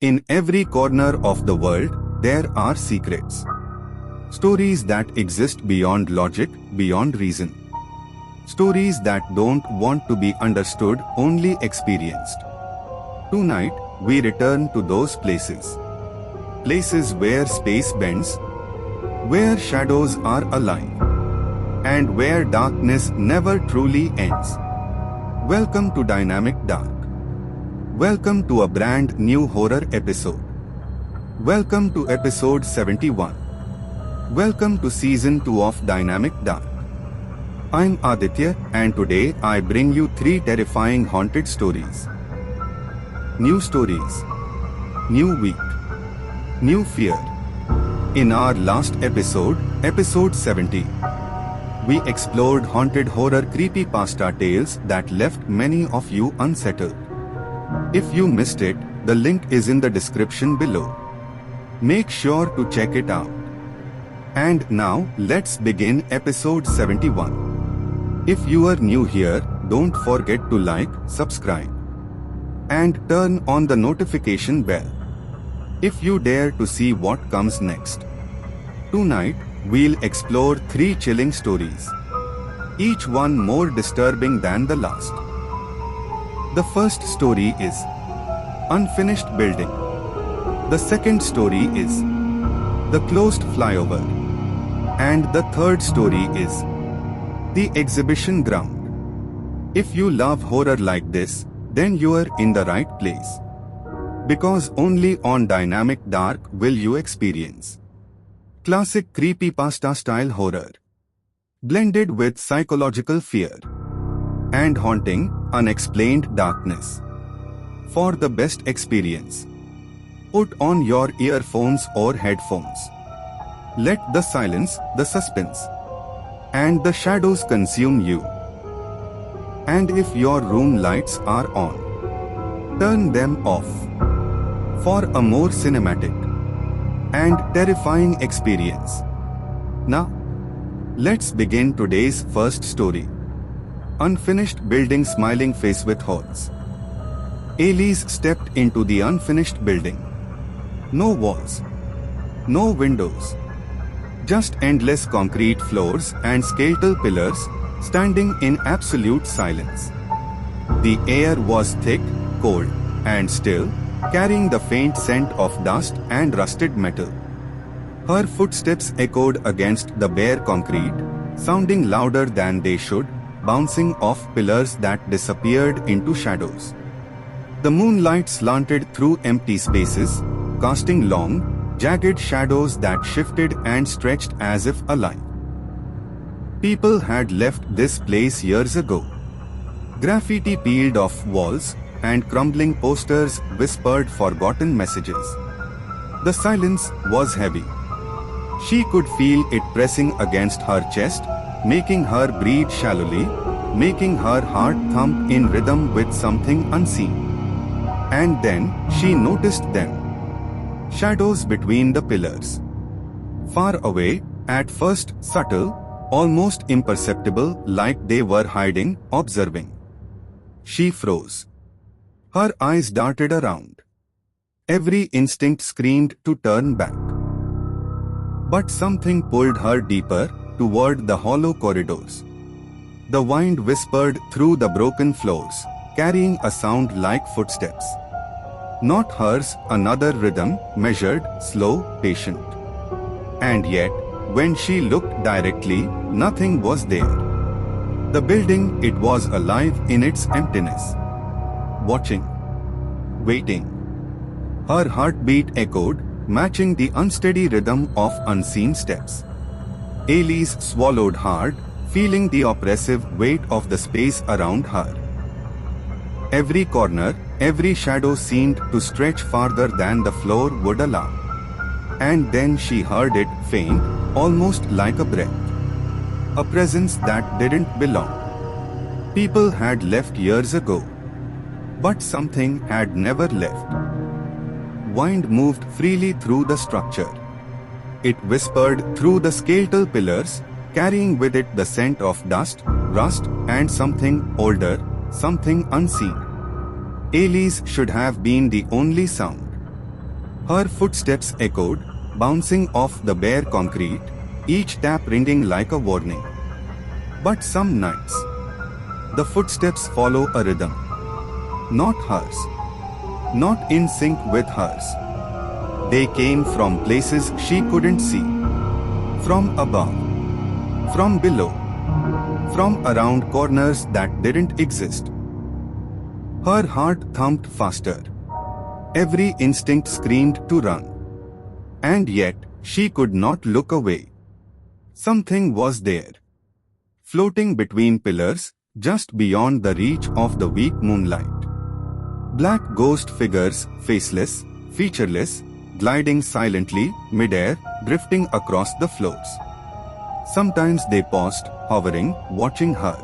In every corner of the world, there are secrets. Stories that exist beyond logic, beyond reason. Stories that don't want to be understood, only experienced. Tonight, we return to those places. Places where space bends, where shadows are alive, and where darkness never truly ends. Welcome to Dynamic Dark. Welcome to a brand new horror episode. Welcome to episode 71. Welcome to season 2 of Dynamic Dark. I'm Aditya, and today I bring you 3 terrifying haunted stories. New stories, new week, new fear. In our last episode, episode 70, we explored haunted horror creepypasta tales that left many of you unsettled. If you missed it, the link is in the description below. Make sure to check it out. And now, let's begin episode 71. If you are new here, don't forget to like, subscribe, and turn on the notification bell if you dare to see what comes next. Tonight, we'll explore 3 chilling stories, each one more disturbing than the last. The first story is Unfinished Building. The second story is The Closed Flyover. And the third story is The Exhibition Ground. If you love horror like this, then you're in the right place. Because only on Dynamic Dark will you experience classic creepypasta style horror, blended with psychological fear and haunting, unexplained darkness. For the best experience, put on your earphones or headphones. Let the silence, the suspense, and the shadows consume you. And if your room lights are on, turn them off for a more cinematic and terrifying experience. Now, let's begin today's first story. Unfinished building. Smiling face with holes. Elise stepped into the unfinished building. No walls, no windows, just endless concrete floors and skeletal pillars standing in absolute silence. The air was thick, cold, and still, carrying the faint scent of dust and rusted metal. Her footsteps echoed against the bare concrete, sounding louder than they should, bouncing off pillars that disappeared into shadows. The moonlight slanted through empty spaces, casting long, jagged shadows that shifted and stretched as if alive. People had left this place years ago. Graffiti peeled off walls, and crumbling posters whispered forgotten messages. The silence was heavy. She could feel it pressing against her chest, making her breathe shallowly, making her heart thump in rhythm with something unseen. And then, she noticed them. Shadows between the pillars. Far away, at first subtle, almost imperceptible, like they were hiding, observing. She froze. Her eyes darted around. Every instinct screamed to turn back. But something pulled her deeper, toward the hollow corridors. The wind whispered through the broken floors, carrying a sound like footsteps. Not hers, another rhythm, measured, slow, patient. And yet, when she looked directly, nothing was there. The building, it was alive in its emptiness. Watching. Waiting. Her heartbeat echoed, matching the unsteady rhythm of unseen steps. Elise swallowed hard, feeling the oppressive weight of the space around her. Every corner, every shadow seemed to stretch farther than the floor would allow. And then she heard it, faint, almost like a breath. A presence that didn't belong. People had left years ago. But something had never left. Wind moved freely through the structure. It whispered through the skeletal pillars, carrying with it the scent of dust, rust, and something older, something unseen. Elise should have been the only sound. Her footsteps echoed, bouncing off the bare concrete, each tap ringing like a warning. But some nights, the footsteps follow a rhythm. Not hers. Not in sync with hers. They came from places she couldn't see. From above. From below. From around corners that didn't exist. Her heart thumped faster. Every instinct screamed to run. And yet, she could not look away. Something was there. Floating between pillars, just beyond the reach of the weak moonlight. Black ghost figures, faceless, featureless, gliding silently, mid-air, drifting across the floors. Sometimes they paused, hovering, watching her.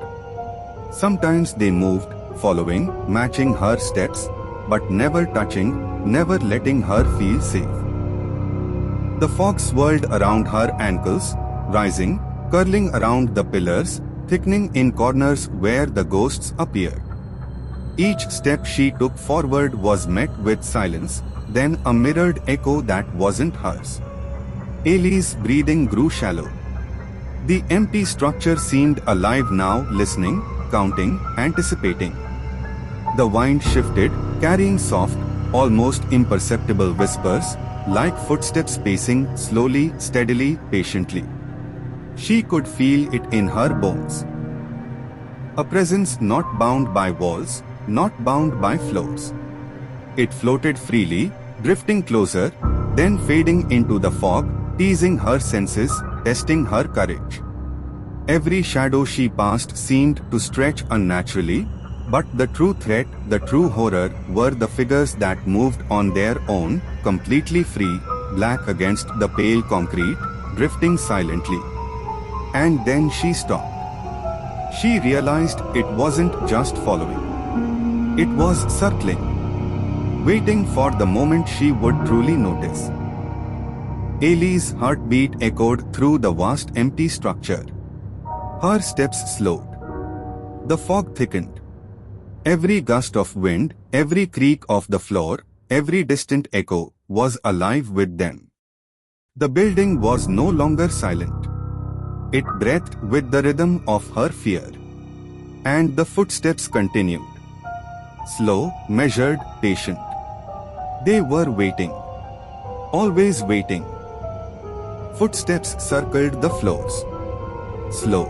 Sometimes they moved, following, matching her steps, but never touching, never letting her feel safe. The fog swirled around her ankles, rising, curling around the pillars, thickening in corners where the ghosts appeared. Each step she took forward was met with silence, then a mirrored echo that wasn't hers. Ailey's breathing grew shallow. The empty structure seemed alive now, listening, counting, anticipating. The wind shifted, carrying soft, almost imperceptible whispers, like footsteps pacing slowly, steadily, patiently. She could feel it in her bones. A presence not bound by walls, not bound by floors. It floated freely, drifting closer, then fading into the fog, teasing her senses, testing her courage. Every shadow she passed seemed to stretch unnaturally, but the true threat, the true horror, were the figures that moved on their own, completely free, black against the pale concrete, drifting silently. And then she stopped. She realized it wasn't just following. It was circling, waiting for the moment she would truly notice. Ailey's heartbeat echoed through the vast empty structure. Her steps slowed. The fog thickened. Every gust of wind, every creak of the floor, every distant echo was alive with them. The building was no longer silent. It breathed with the rhythm of her fear. And the footsteps continued. Slow, measured, patient. They were waiting. Always waiting. Footsteps circled the floors. Slow.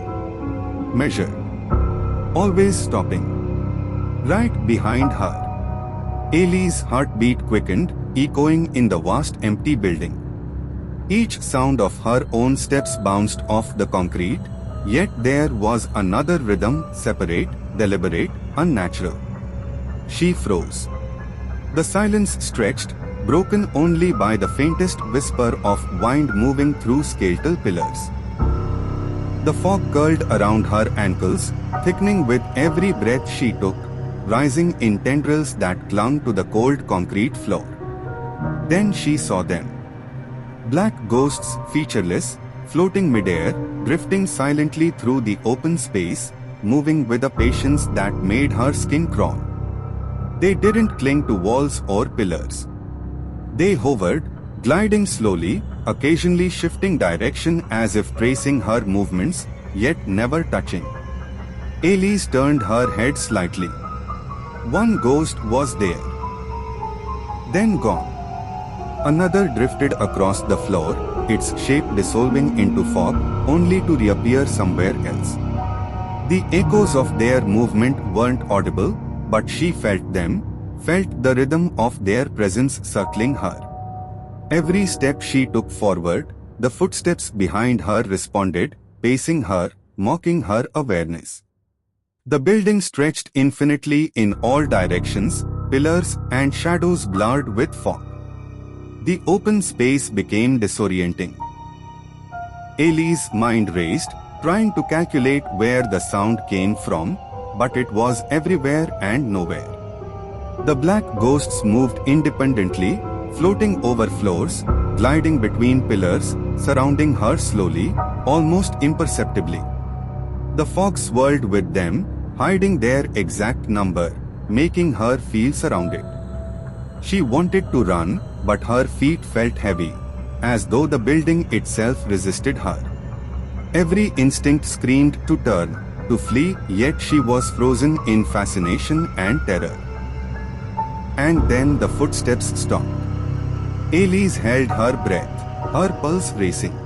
Measured. Always stopping. Right behind her. Ailey's heartbeat quickened, echoing in the vast empty building. Each sound of her own steps bounced off the concrete, yet there was another rhythm, separate, deliberate, unnatural. She froze. The silence stretched, broken only by the faintest whisper of wind moving through skeletal pillars. The fog curled around her ankles, thickening with every breath she took, rising in tendrils that clung to the cold concrete floor. Then she saw them. Black ghosts, featureless, floating midair, drifting silently through the open space, moving with a patience that made her skin crawl. They didn't cling to walls or pillars. They hovered, gliding slowly, occasionally shifting direction as if tracing her movements, yet never touching. Ailey turned her head slightly. One ghost was there. Then gone. Another drifted across the floor, its shape dissolving into fog, only to reappear somewhere else. The echoes of their movement weren't audible, but she felt them, felt the rhythm of their presence circling her. Every step she took forward, the footsteps behind her responded, pacing her, mocking her awareness. The building stretched infinitely in all directions, pillars and shadows blurred with fog. The open space became disorienting. Ailey's mind raced, trying to calculate where the sound came from, but it was everywhere and nowhere. The black ghosts moved independently, floating over floors, gliding between pillars, surrounding her slowly, almost imperceptibly. The fog swirled with them, hiding their exact number, making her feel surrounded. She wanted to run, but her feet felt heavy, as though the building itself resisted her. Every instinct screamed to turn, to flee, yet she was frozen in fascination and terror. And then the footsteps stopped. Elise held her breath, her pulse racing.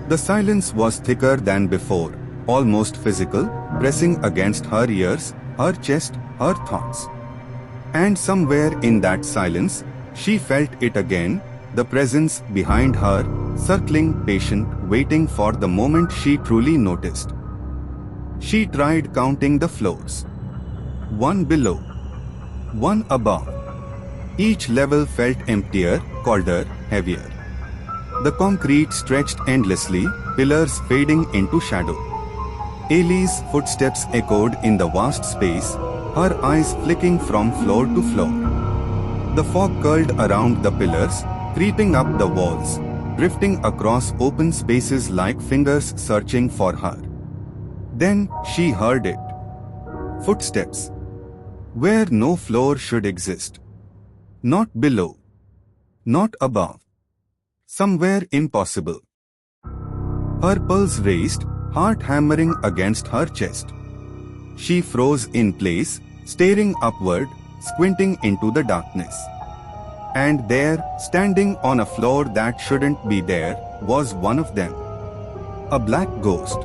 The silence was thicker than before, almost physical, pressing against her ears, her chest, her thoughts. And somewhere in that silence, she felt it again, the presence behind her, circling, patient, waiting for the moment she truly noticed. She tried counting the floors. One below, one above. Each level felt emptier, colder, heavier. The concrete stretched endlessly, pillars fading into shadow. Ellie's footsteps echoed in the vast space, her eyes flicking from floor to floor. The fog curled around the pillars, creeping up the walls, drifting across open spaces like fingers searching for her. Then she heard it. Footsteps. Where no floor should exist. Not below. Not above. Somewhere impossible. Her pulse raced, heart hammering against her chest. She froze in place, staring upward, squinting into the darkness. And there, standing on a floor that shouldn't be there, was one of them. A black ghost.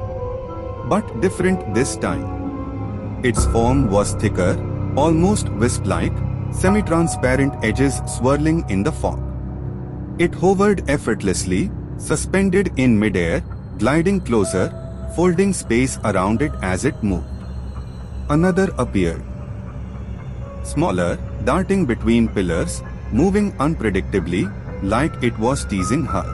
But different this time. Its form was thicker, almost wisp-like, semi-transparent edges swirling in the fog. It hovered effortlessly, suspended in midair, gliding closer, folding space around it as it moved. Another appeared. Smaller, darting between pillars, moving unpredictably, like it was teasing her.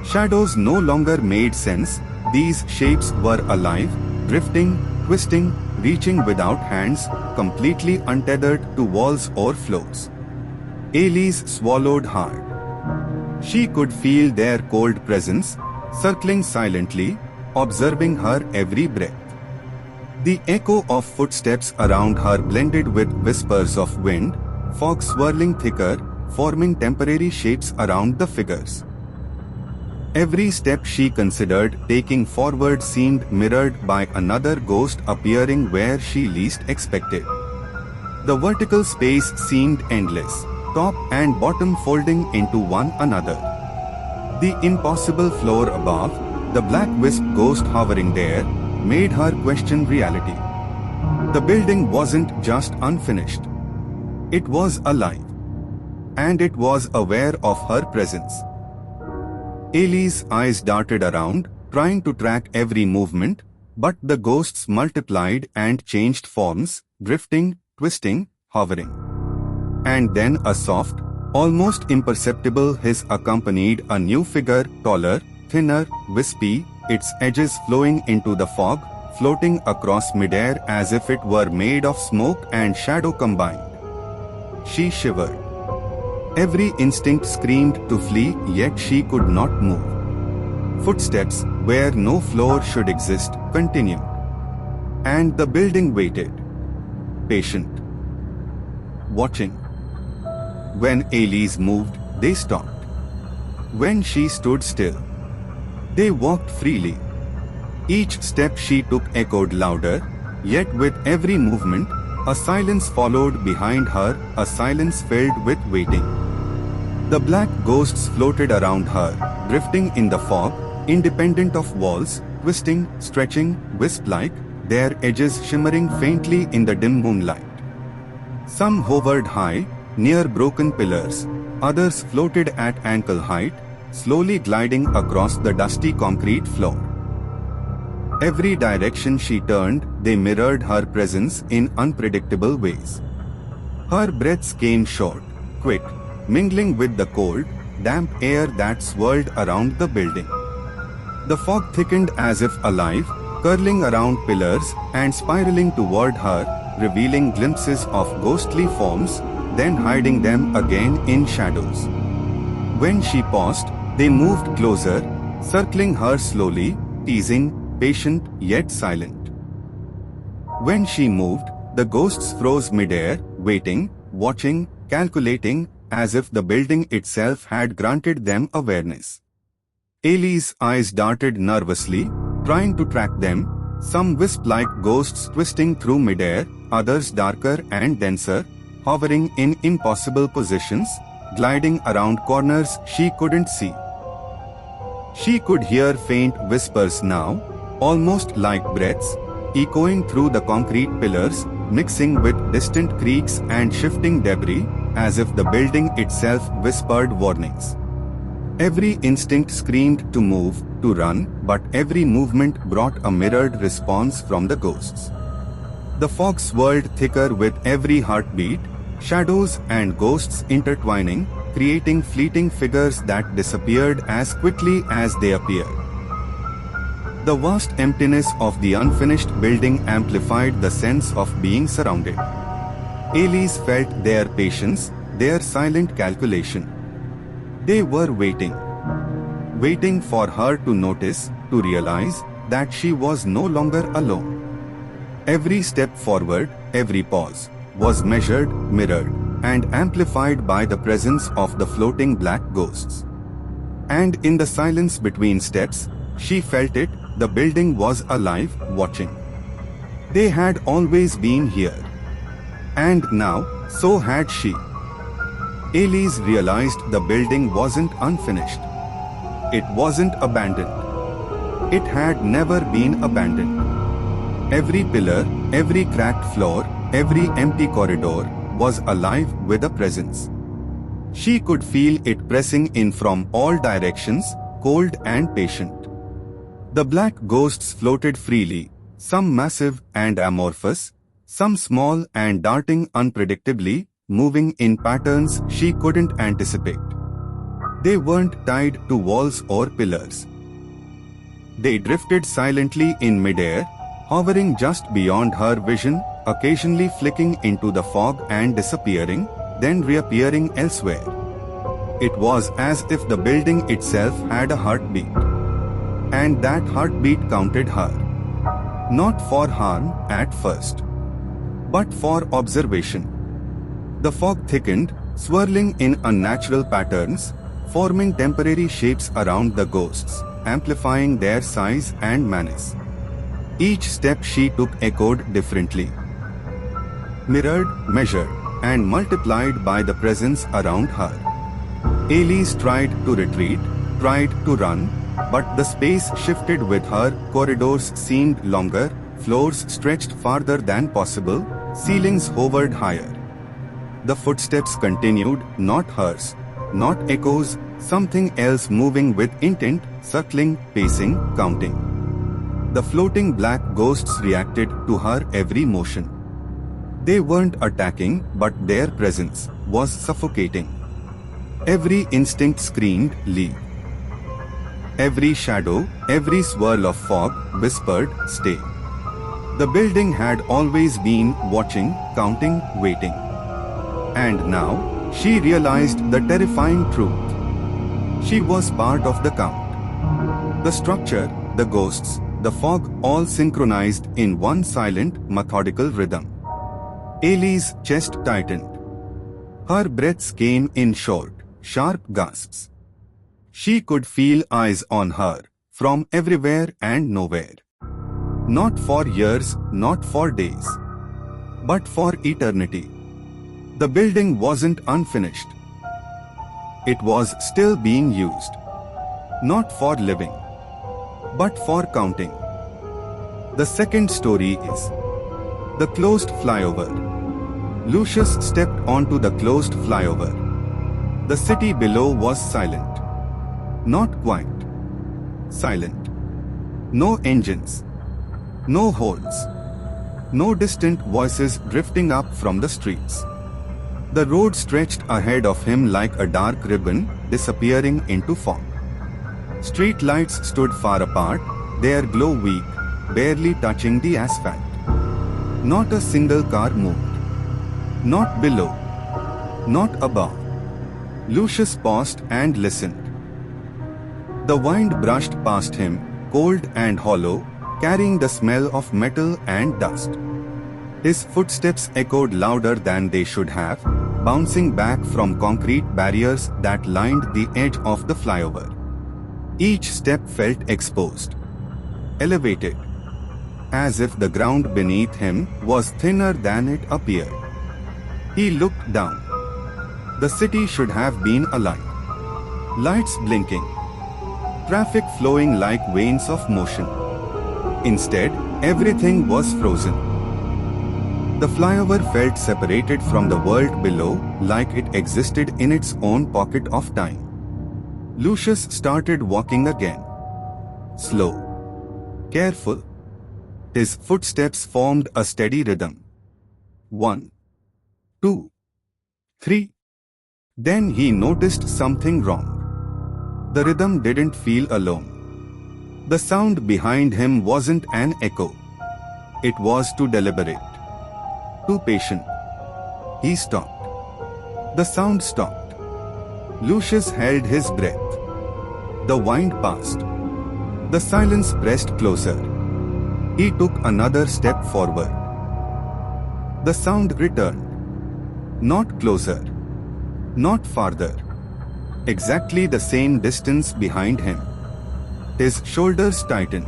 Shadows no longer made sense, these shapes were alive, drifting, twisting, reaching without hands, completely untethered to walls or floors. Elise swallowed hard. She could feel their cold presence, circling silently, observing her every breath. The echo of footsteps around her blended with whispers of wind, fog swirling thicker, forming temporary shapes around the figures. Every step she considered taking forward seemed mirrored by another ghost appearing where she least expected. The vertical space seemed endless, top and bottom folding into one another. The impossible floor above, the black wisp ghost hovering there, made her question reality. The building wasn't just unfinished. It was alive. And it was aware of her presence. Ellie's eyes darted around, trying to track every movement, but the ghosts multiplied and changed forms, drifting, twisting, hovering. And then a soft, almost imperceptible hiss accompanied a new figure, taller, thinner, wispy, its edges flowing into the fog, floating across midair as if it were made of smoke and shadow combined. She shivered. Every instinct screamed to flee, yet she could not move. Footsteps, where no floor should exist, continued. And the building waited. Patient. Watching. When Elise moved, they stopped. When she stood still, they walked freely. Each step she took echoed louder, yet with every movement, a silence followed behind her, a silence filled with waiting. The black ghosts floated around her, drifting in the fog, independent of walls, twisting, stretching, wisp-like, their edges shimmering faintly in the dim moonlight. Some hovered high, near broken pillars, others floated at ankle height, slowly gliding across the dusty concrete floor. Every direction she turned, they mirrored her presence in unpredictable ways. Her breaths came short, quick, mingling with the cold, damp air that swirled around the building. The fog thickened as if alive, curling around pillars and spiraling toward her, revealing glimpses of ghostly forms, then hiding them again in shadows. When she paused, they moved closer, circling her slowly, teasing, patient yet silent. When she moved, the ghosts froze midair, waiting, watching, calculating, as if the building itself had granted them awareness. Ailey's eyes darted nervously, trying to track them, some wisp-like ghosts twisting through midair, others darker and denser, hovering in impossible positions, gliding around corners she couldn't see. She could hear faint whispers now, almost like breaths, echoing through the concrete pillars, mixing with distant creaks and shifting debris, as if the building itself whispered warnings. Every instinct screamed to move, to run, but every movement brought a mirrored response from the ghosts. The fog swirled thicker with every heartbeat, shadows and ghosts intertwining, creating fleeting figures that disappeared as quickly as they appeared. The vast emptiness of the unfinished building amplified the sense of being surrounded. Ailey felt their patience, their silent calculation. They were waiting for her to notice, to realize that she was no longer alone. Every step forward, every pause, was measured, mirrored, and amplified by the presence of the floating black ghosts. And in the silence between steps, she felt it, the building was alive, watching. They had always been here. And now, so had she. Ailey realized the building wasn't unfinished. It wasn't abandoned. It had never been abandoned. Every pillar, every cracked floor, every empty corridor was alive with a presence. She could feel it pressing in from all directions, cold and patient. The black ghosts floated freely, some massive and amorphous, some small and darting unpredictably, moving in patterns she couldn't anticipate. They weren't tied to walls or pillars. They drifted silently in midair, hovering just beyond her vision, occasionally flicking into the fog and disappearing, then reappearing elsewhere. It was as if the building itself had a heartbeat. And that heartbeat counted her. Not for harm at first, but for observation. The fog thickened, swirling in unnatural patterns, forming temporary shapes around the ghosts, amplifying their size and menace. Each step she took echoed differently. Mirrored, measured, and multiplied by the presence around her. Ailey tried to retreat, tried to run, but the space shifted with her, corridors seemed longer, floors stretched farther than possible, ceilings hovered higher. The footsteps continued, not hers, not echoes, something else moving with intent, circling, pacing, counting. The floating black ghosts reacted to her every motion. They weren't attacking, but their presence was suffocating. Every instinct screamed, leave. Every shadow, every swirl of fog whispered, stay. The building had always been watching, counting, waiting. And now, she realized the terrifying truth. She was part of the count. The structure, the ghosts, the fog all synchronized in one silent, methodical rhythm. Ailey's chest tightened. Her breaths came in short, sharp gasps. She could feel eyes on her, from everywhere and nowhere. Not for years, not for days, but for eternity. The building wasn't unfinished. It was still being used. Not for living, but for counting. The second story is the closed flyover. Lucius stepped onto the closed flyover. The city below was silent. Not quiet. Silent. No engines. No horns. No distant voices drifting up from the streets. The road stretched ahead of him like a dark ribbon, disappearing into fog. Street lights stood far apart, their glow weak, barely touching the asphalt. Not a single car moved. Not below. Not above. Lucius paused and listened. The wind brushed past him, cold and hollow, carrying the smell of metal and dust. His footsteps echoed louder than they should have, bouncing back from concrete barriers that lined the edge of the flyover. Each step felt exposed, elevated, as if the ground beneath him was thinner than it appeared. He looked down. The city should have been alight. Lights blinking, traffic flowing like veins of motion. Instead, everything was frozen. The flyover felt separated from the world below, like it existed in its own pocket of time. Lucius started walking again. Slow, careful. His footsteps formed a steady rhythm. 1, 2, 3. Then he noticed something wrong. The rhythm didn't feel alone. The sound behind him wasn't an echo. It was too deliberate, too patient. He stopped. The sound stopped. Lucius held his breath. The wind passed. The silence pressed closer. He took another step forward. The sound returned. Not closer. Not farther. Exactly the same distance behind him. His shoulders tightened.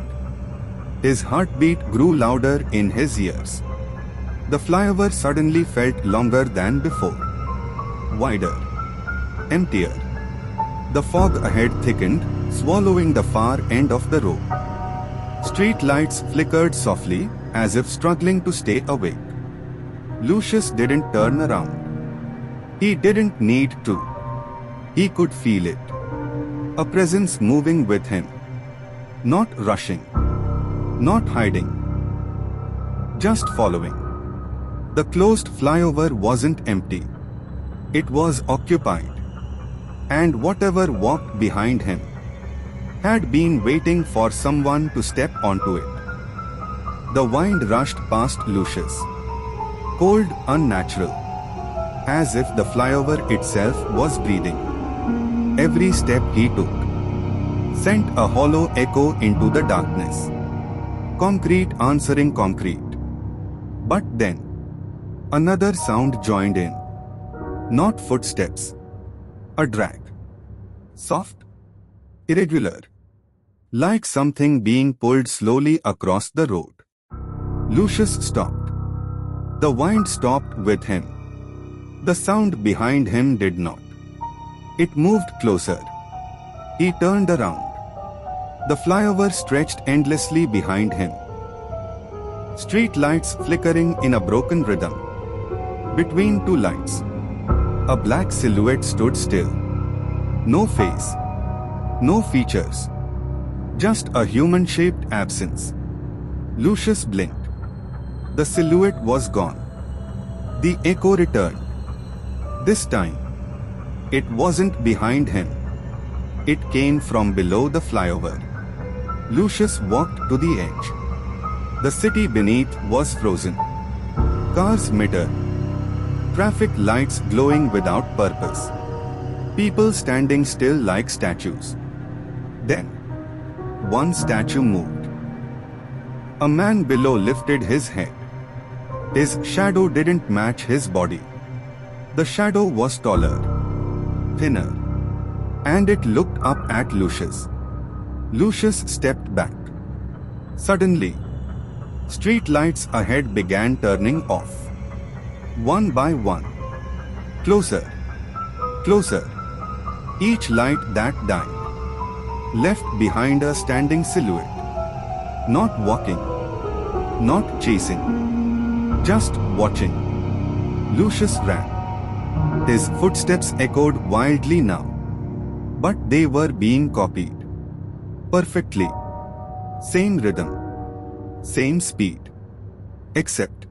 His heartbeat grew louder in his ears. The flyover suddenly felt longer than before. Wider. Emptier. The fog ahead thickened, swallowing the far end of the road. Street lights flickered softly, as if struggling to stay awake. Lucius didn't turn around. He didn't need to. He could feel it. A presence moving with him. Not rushing. Not hiding. Just following. The closed flyover wasn't empty. It was occupied. And whatever walked behind him had been waiting for someone to step onto it. The wind rushed past Lucius. Cold, unnatural. As if the flyover itself was breathing. Every step he took sent a hollow echo into the darkness. Concrete answering concrete. But then, another sound joined in. Not footsteps. A drag. Soft. Irregular. Like something being pulled slowly across the road. Lucius stopped. The wind stopped with him. The sound behind him did not. It moved closer. He turned around. The flyover stretched endlessly behind him. Street lights flickering in a broken rhythm. Between two lights, a black silhouette stood still. No face. No features. Just a human-shaped absence. Lucius blinked. The silhouette was gone. The echo returned. This time, it wasn't behind him. It came from below the flyover. Lucius walked to the edge. The city beneath was frozen. Cars mittered. Traffic lights glowing without purpose. People standing still like statues. Then, one statue moved. A man below lifted his head. His shadow didn't match his body. The shadow was taller, thinner, and it looked up at Lucius. Lucius stepped back. Suddenly, street lights ahead began turning off. One by one. Closer. Closer. Each light that died left behind a standing silhouette. Not walking. Not chasing. Just watching. Lucius ran. His footsteps echoed wildly now. But they were being copied. Perfectly. Same rhythm. Same speed. Except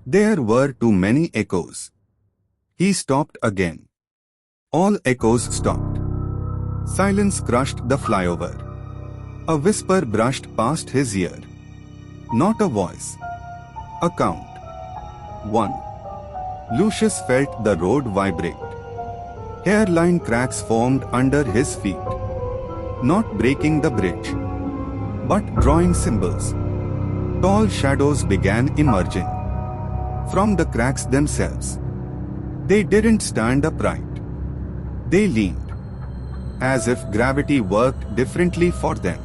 there were too many echoes. He stopped again. All echoes stopped. Silence crushed the flyover. A whisper brushed past his ear. Not a voice. A count. 1. Lucius felt the road vibrate. Hairline cracks formed under his feet. Not breaking the bridge, but drawing symbols. Tall shadows began emerging from the cracks themselves. They didn't stand upright. They leaned, as if gravity worked differently for them.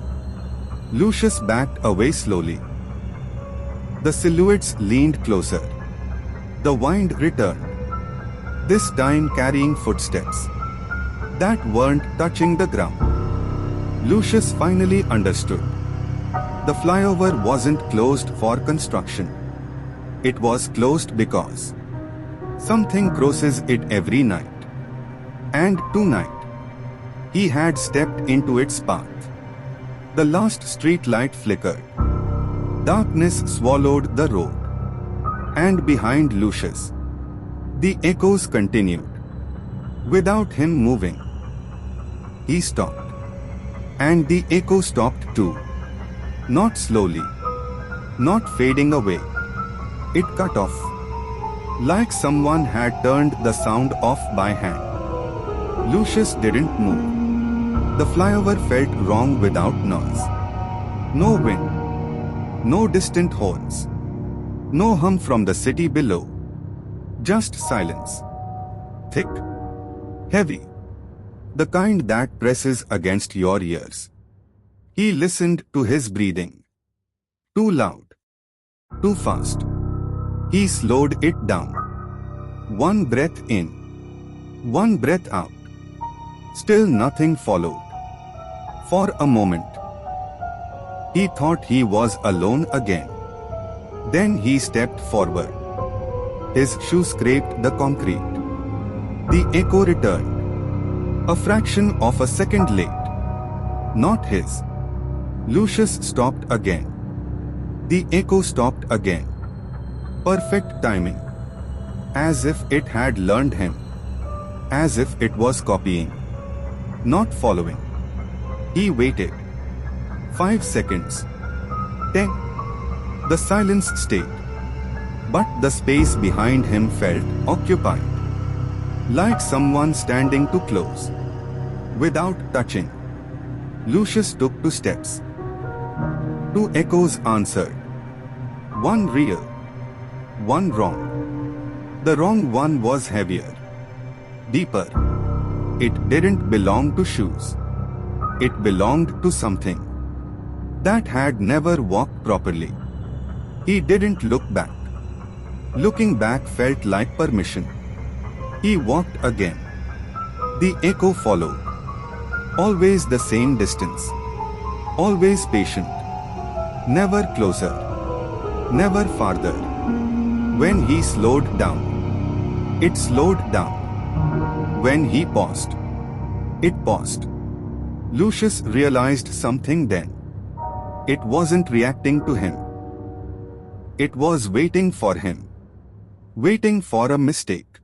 Lucius backed away slowly. The silhouettes leaned closer. The wind returned, this time carrying footsteps that weren't touching the ground. Lucius finally understood. The flyover wasn't closed for construction. It was closed because something crosses it every night. And tonight, he had stepped into its path. The last street light flickered. Darkness swallowed the road. And behind Lucius, the echoes continued. Without him moving, he stopped. And the echo stopped too. Not slowly, not fading away. It cut off, like someone had turned the sound off by hand. Lucius didn't move. The flyover felt wrong without noise. No wind, no distant horns, no hum from the city below. Just silence. Thick, heavy, the kind that presses against your ears. He listened to his breathing. Too loud, too fast. He slowed it down. One breath in, one breath out. Still nothing followed. For a moment, he thought he was alone again. Then he stepped forward. His shoe scraped the concrete. The echo returned. A fraction of a second late. Not his. Lucius stopped again. The echo stopped again. Perfect timing. As if it had learned him. As if it was copying. Not following. He waited. 5 seconds. 10. The silence stayed. But the space behind him felt occupied. Like someone standing too close. Without touching. Lucius took 2 steps. 2 echoes answered. One real, one wrong. The wrong one was heavier, deeper. It didn't belong to shoes. It belonged to something that had never walked properly. He didn't look back. Looking back felt like permission. He walked again. The echo followed. Always the same distance. Always patient. Never closer. Never farther. When he slowed down, it slowed down. When he paused, it paused. Lucius realized something then. It wasn't reacting to him. It was waiting for him. Waiting for a mistake.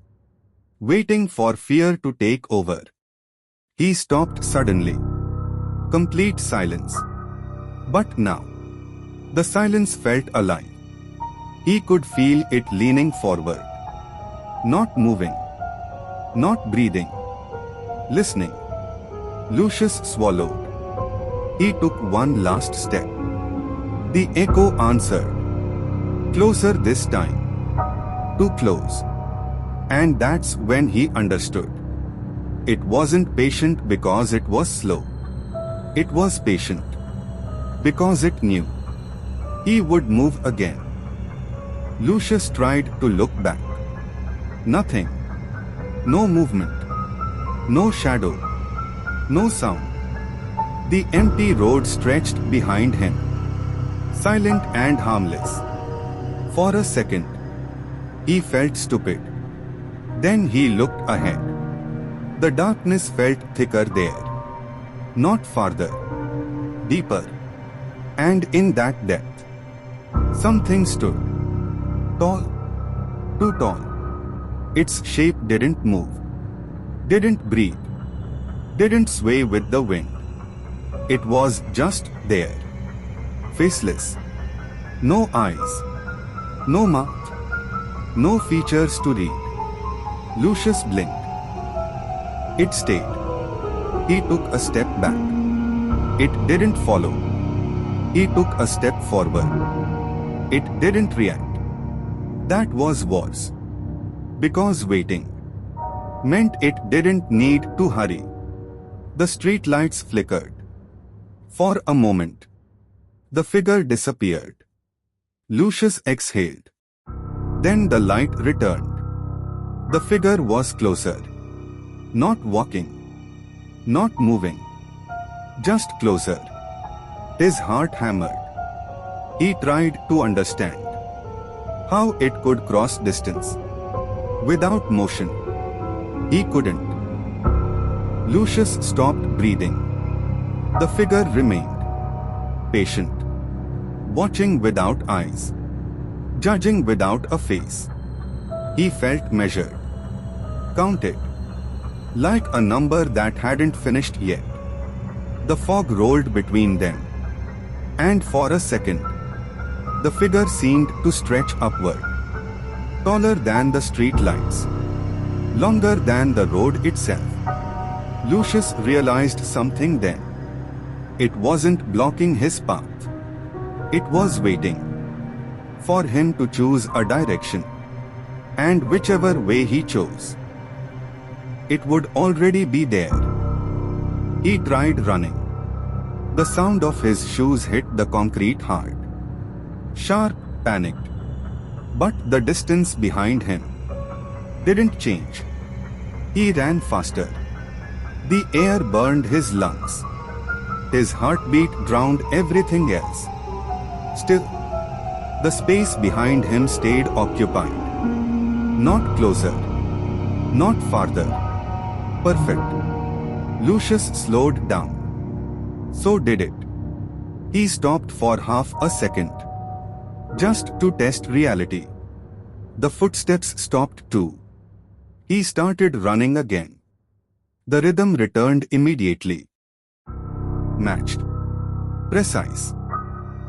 Waiting for fear to take over. He stopped suddenly. Complete silence. But now, the silence felt alive. He could feel it leaning forward. Not moving. Not breathing. Listening. Lucius swallowed. He took one last step. The echo answered. Closer this time. Too close. And that's when he understood. It wasn't patient because it was slow. It was patient because it knew he would move again. Lucius tried to look back. Nothing. No movement. No shadow. No sound. The empty road stretched behind him. Silent and harmless. For a second, he felt stupid. Then he looked ahead. The darkness felt thicker there. Not farther. Deeper. And in that depth, something stood. Tall. Too tall. Its shape didn't move. Didn't breathe. Didn't sway with the wind. It was just there. Faceless. No eyes. No mouth. No features to read. Lucius blinked. It stayed. He took a step back. It didn't follow. He took a step forward. It didn't react. That was worse. Because waiting meant it didn't need to hurry. The streetlights flickered. For a moment, the figure disappeared. Lucius exhaled. Then the light returned. The figure was closer. Not walking. Not moving. Just closer. His heart hammered. He tried to understand how it could cross distance without motion. He couldn't. Lucius stopped breathing. The figure remained patient, watching without eyes, judging without a face. He felt measured, counted, like a number that hadn't finished yet. The fog rolled between them, and for a second, the figure seemed to stretch upward, taller than the street lights, longer than the road itself. Lucius realized something then. It wasn't blocking his path. It was waiting for him to choose a direction. And whichever way he chose, it would already be there. He tried running. The sound of his shoes hit the concrete hard. Sharp, panicked. But the distance behind him didn't change. He ran faster. The air burned his lungs. His heartbeat drowned everything else. Still, the space behind him stayed occupied. Not closer. Not farther. Perfect. Lucius slowed down. So did it. He stopped for half a second. Just to test reality. The footsteps stopped too. He started running again. The rhythm returned immediately. Matched. Precise.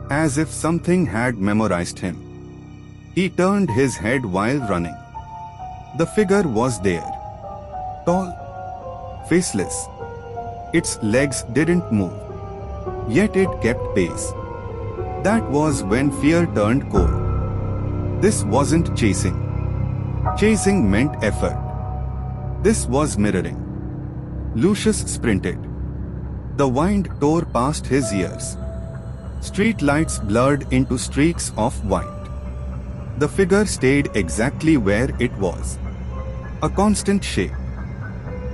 As if something had memorized him. He turned his head while running. The figure was there. Tall. Faceless. Its legs didn't move. Yet it kept pace. That was when fear turned cold. This wasn't chasing. Chasing meant effort. This was mirroring. Lucius sprinted. The wind tore past his ears. Street lights blurred into streaks of white. The figure stayed exactly where it was. A constant shape.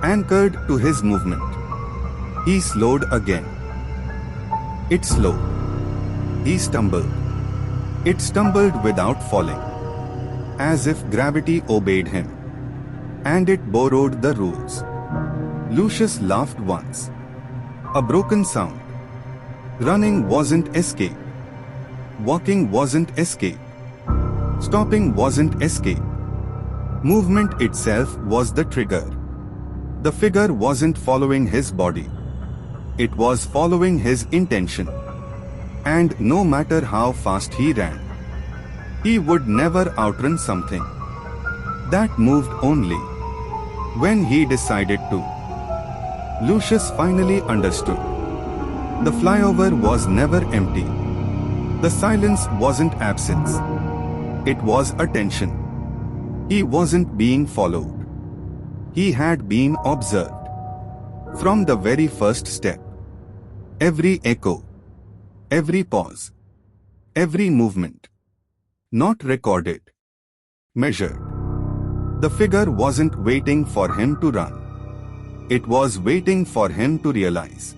Anchored to his movement. He slowed again. It slowed. He stumbled. It stumbled without falling. As if gravity obeyed him. And it borrowed the rules. Lucius laughed once. A broken sound. Running wasn't escape. Walking wasn't escape. Stopping wasn't escape. Movement itself was the trigger. The figure wasn't following his body. It was following his intention. And no matter how fast he ran, he would never outrun something that moved only when he decided to. Lucius finally understood. The flyover was never empty. The silence wasn't absence. It was attention. He wasn't being followed. He had been observed. From the very first step. Every echo. Every pause. Every movement. Not recorded. Measured. The figure wasn't waiting for him to run. It was waiting for him to realize.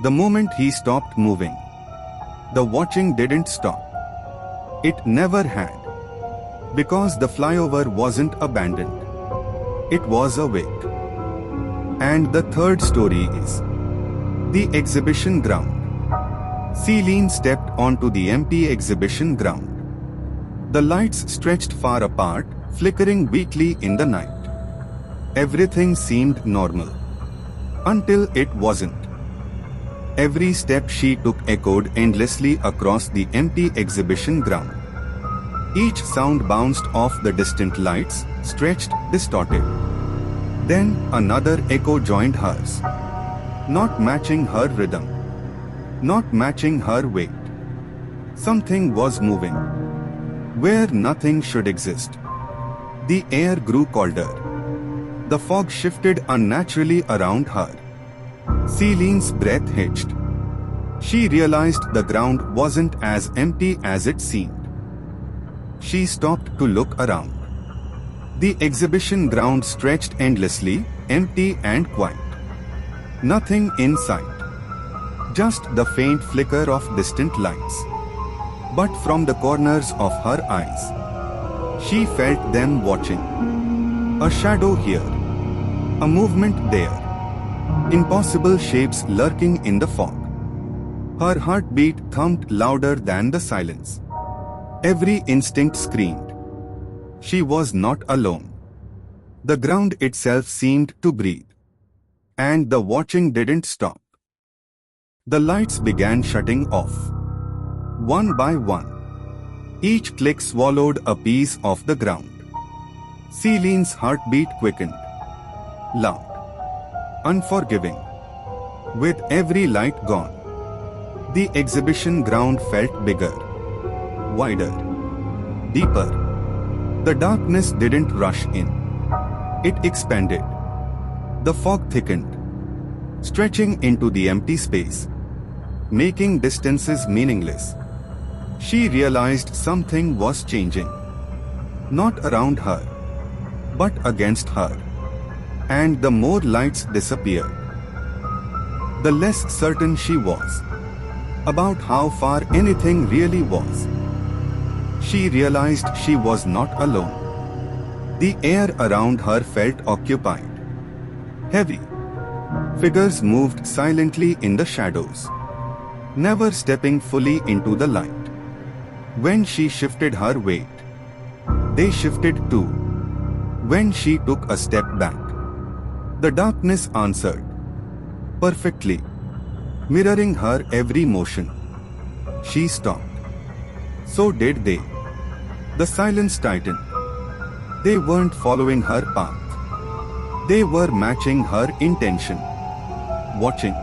The moment he stopped moving, the watching didn't stop. It never had. Because the flyover wasn't abandoned. It was awake. And the third story is the exhibition ground. Celine stepped onto the empty exhibition ground. The lights stretched far apart, flickering weakly in the night. Everything seemed normal. Until it wasn't. Every step she took echoed endlessly across the empty exhibition ground. Each sound bounced off the distant lights, stretched, distorted. Then another echo joined hers. Not matching her rhythm. Not matching her weight. Something was moving. where nothing should exist. The air grew colder. The fog shifted unnaturally around her. Celine's breath hitched. She realized the ground wasn't as empty as it seemed. She stopped to look around. The exhibition ground stretched endlessly, empty and quiet. Nothing in sight. Just the faint flicker of distant lights. But from the corners of her eyes, she felt them watching. A shadow here. A movement there. Impossible shapes lurking in the fog. Her heartbeat thumped louder than the silence. Every instinct screamed. She was not alone. The ground itself seemed to breathe. And the watching didn't stop. The lights began shutting off. One by one. Each click swallowed a piece of the ground. Celine's heartbeat quickened. Loud. Unforgiving. With every light gone, the exhibition ground felt bigger, wider, deeper. The darkness didn't rush in. It expanded. The fog thickened, stretching into the empty space, making distances meaningless. She realized something was changing. Not around her, but against her. And the more lights disappeared, the less certain she was about how far anything really was. She realized she was not alone. The air around her felt occupied, heavy. Figures moved silently in the shadows, never stepping fully into the light. When she shifted her weight, they shifted too. When she took a step back, the darkness answered perfectly, mirroring her every motion. She stopped. So did they. The silence tightened. They weren't following her path. They were matching her intention. Watching.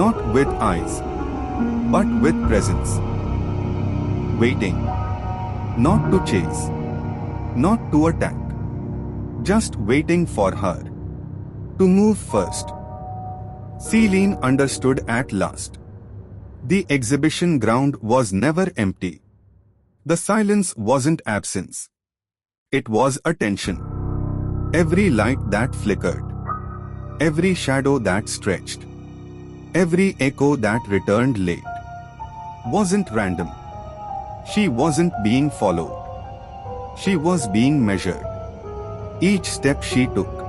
Not with eyes, but with presence. Waiting. Not to chase. Not to attack. Just waiting for her to move first. Celine understood at last. The exhibition ground was never empty. The silence wasn't absence. It was attention. Every light that flickered, every shadow that stretched, every echo that returned late, wasn't random. She wasn't being followed. She was being measured. Each step she took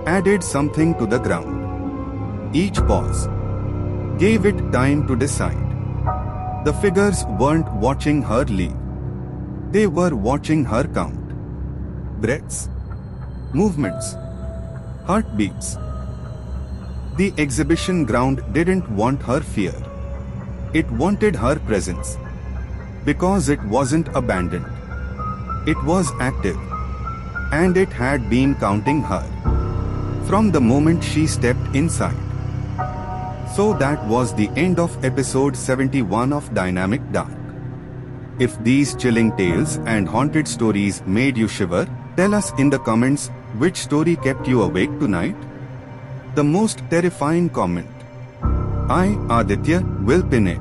added something to the ground. Each pause gave it time to decide. The figures weren't watching her leave. They were watching her count. Breaths, movements, heartbeats. The exhibition ground didn't want her fear. It wanted her presence. Because it wasn't abandoned. It was active. And it had been counting her from the moment she stepped inside. So that was the end of episode 71 of Dynamic Dark. If these chilling tales and haunted stories made you shiver, tell us in the comments which story kept you awake tonight. The most terrifying comment, I, Aditya, will pin it.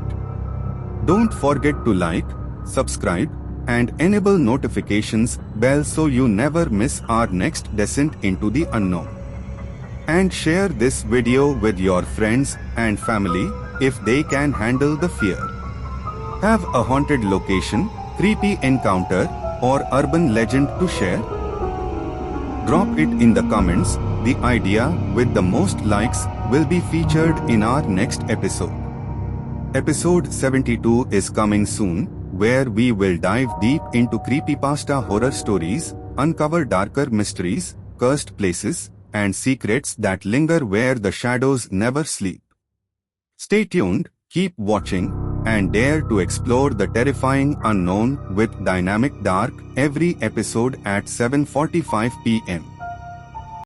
Don't forget to like, subscribe, and enable notifications bell so you never miss our next descent into the unknown. And share this video with your friends and family if they can handle the fear. Have a haunted location, creepy encounter, or urban legend to share? Drop it in the comments. The idea with the most likes will be featured in our next episode. Episode 72 is coming soon, where we will dive deep into creepypasta horror stories, uncover darker mysteries, cursed places, and secrets that linger where the shadows never sleep. Stay tuned, keep watching, and dare to explore the terrifying unknown with Dynamic Dark every episode at 7:45 p.m.